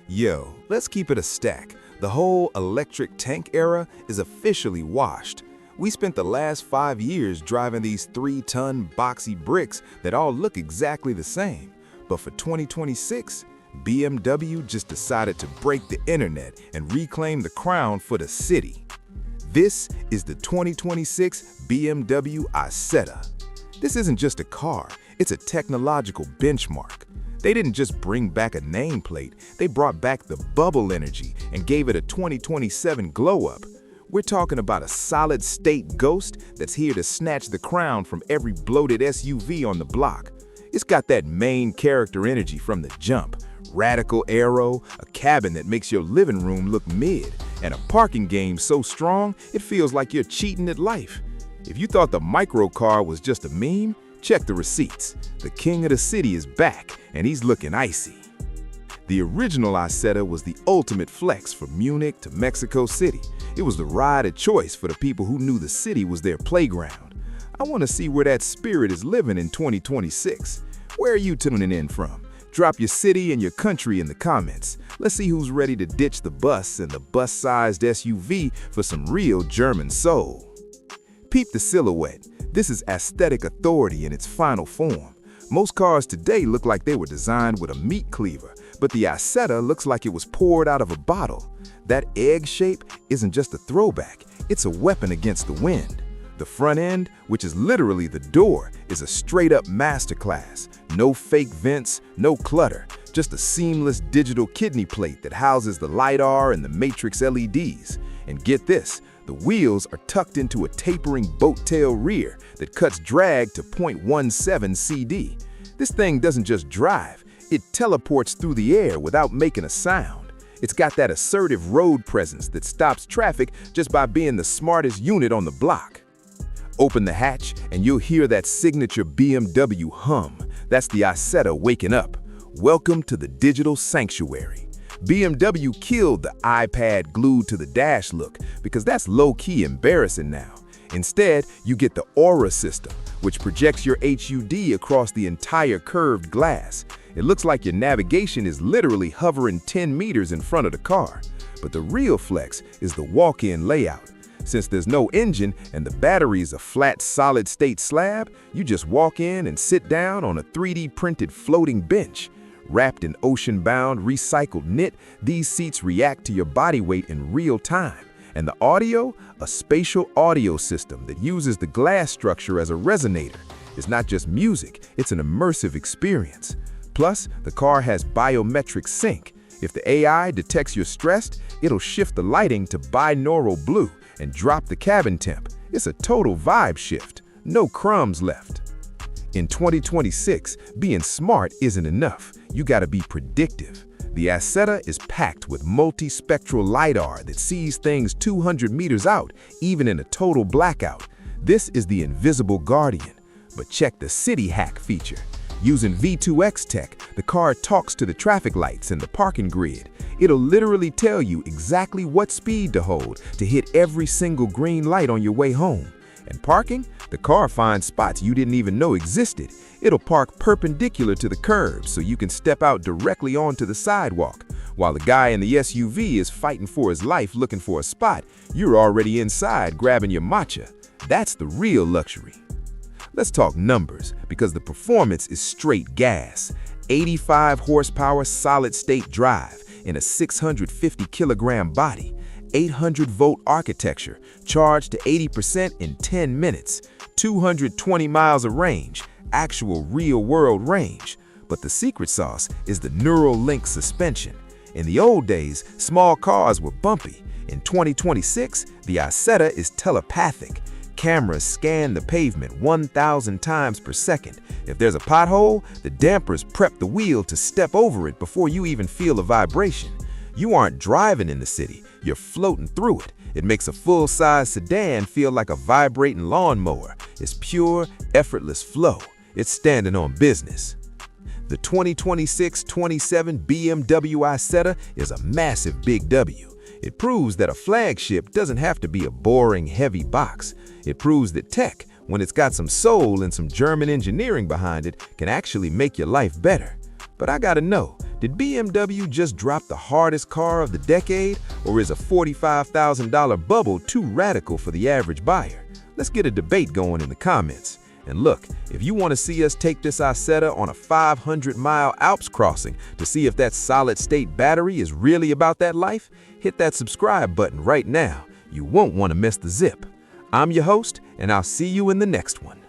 Yo, let's keep it a stack. The whole electric tank era is officially washed. We spent the last 5 years driving these 3-ton boxy bricks that all look exactly the same. But for 2026, BMW just decided to break the internet and reclaim the crown for the city. This is the 2026 BMW Isetta. This isn't just a car, it's a technological benchmark. They didn't just bring back a nameplate, they brought back the bubble energy and gave it a 2027 glow-up. We're talking about a solid-state ghost that's here to snatch the crown from every bloated SUV on the block. It's got that main character energy from the jump, radical aero, a cabin that makes your living room look mid, and a parking game so strong it feels like you're cheating at life. If you thought the microcar was just a meme, check the receipts. The king of the city is back, and he's looking icy. The original Isetta was the ultimate flex from Munich to Mexico City. It was the ride of choice for the people who knew the city was their playground. I want to see where that spirit is living in 2026. Where are you tuning in from? Drop your city and your country in the comments. Let's see who's ready to ditch the bus and the bus-sized SUV for some real German soul. Peep the silhouette. This is aesthetic authority in its final form. Most cars today look like they were designed with a meat cleaver, but the Isetta looks like it was poured out of a bottle. That egg shape isn't just a throwback, it's a weapon against the wind. The front end, which is literally the door, is a straight-up masterclass. No fake vents, no clutter, just a seamless digital kidney plate that houses the LiDAR and the matrix LEDs. And get this, the wheels are tucked into a tapering boat-tail rear that cuts drag to 0.17 CD. This thing doesn't just drive, it teleports through the air without making a sound. It's got that assertive road presence that stops traffic just by being the smartest unit on the block. Open the hatch and you'll hear that signature BMW hum. That's the Isetta waking up. Welcome to the digital sanctuary. BMW killed the iPad glued to the dash look because that's low-key embarrassing now. Instead, you get the Aura system, which projects your HUD across the entire curved glass. It looks like your navigation is literally hovering 10 meters in front of the car. But the real flex is the walk-in layout. Since there's no engine and the battery is a flat solid-state slab, you just walk in and sit down on a 3D printed floating bench. Wrapped in ocean-bound, recycled knit, these seats react to your body weight in real time. And the audio? A spatial audio system that uses the glass structure as a resonator. It's not just music, it's an immersive experience. Plus, the car has biometric sync. If the AI detects you're stressed, it'll shift the lighting to binaural blue and drop the cabin temp. It's a total vibe shift. No crumbs left. In 2026, being smart isn't enough. You gotta be predictive. The Isetta is packed with multispectral LiDAR that sees things 200 meters out, even in a total blackout. This is the invisible guardian. But check the city hack feature. Using V2X tech, the car talks to the traffic lights and the parking grid. It'll literally tell you exactly what speed to hold to hit every single green light on your way home. And parking? The car finds spots you didn't even know existed. It'll park perpendicular to the curb so you can step out directly onto the sidewalk. While the guy in the SUV is fighting for his life looking for a spot, you're already inside grabbing your matcha. That's the real luxury. Let's talk numbers, because the performance is straight gas. 85 horsepower solid-state drive in a 650-kilogram body. 800-volt architecture, charged to 80% in 10 minutes, 220 miles of range, actual real-world range. But the secret sauce is the neural link suspension. In the old days, small cars were bumpy. In 2026, the Isetta is telepathic. Cameras scan the pavement 1,000 times per second. If there's a pothole, the dampers prep the wheel to step over it before you even feel a vibration. You aren't driving in the city, you're floating through it. It makes a full-size sedan feel like a vibrating lawnmower. It's pure, effortless flow. It's standing on business. The 2026-27 BMW Isetta is a massive big W. It proves that a flagship doesn't have to be a boring, heavy box. It proves that tech, when it's got some soul and some German engineering behind it, can actually make your life better. But I gotta know, did BMW just drop the hardest car of the decade, or is a $45,000 bubble too radical for the average buyer? Let's get a debate going in the comments. And look, if you want to see us take this Isetta on a 500-mile Alps crossing to see if that solid-state battery is really about that life, hit that subscribe button right now. You won't want to miss the zip. I'm your host, and I'll see you in the next one.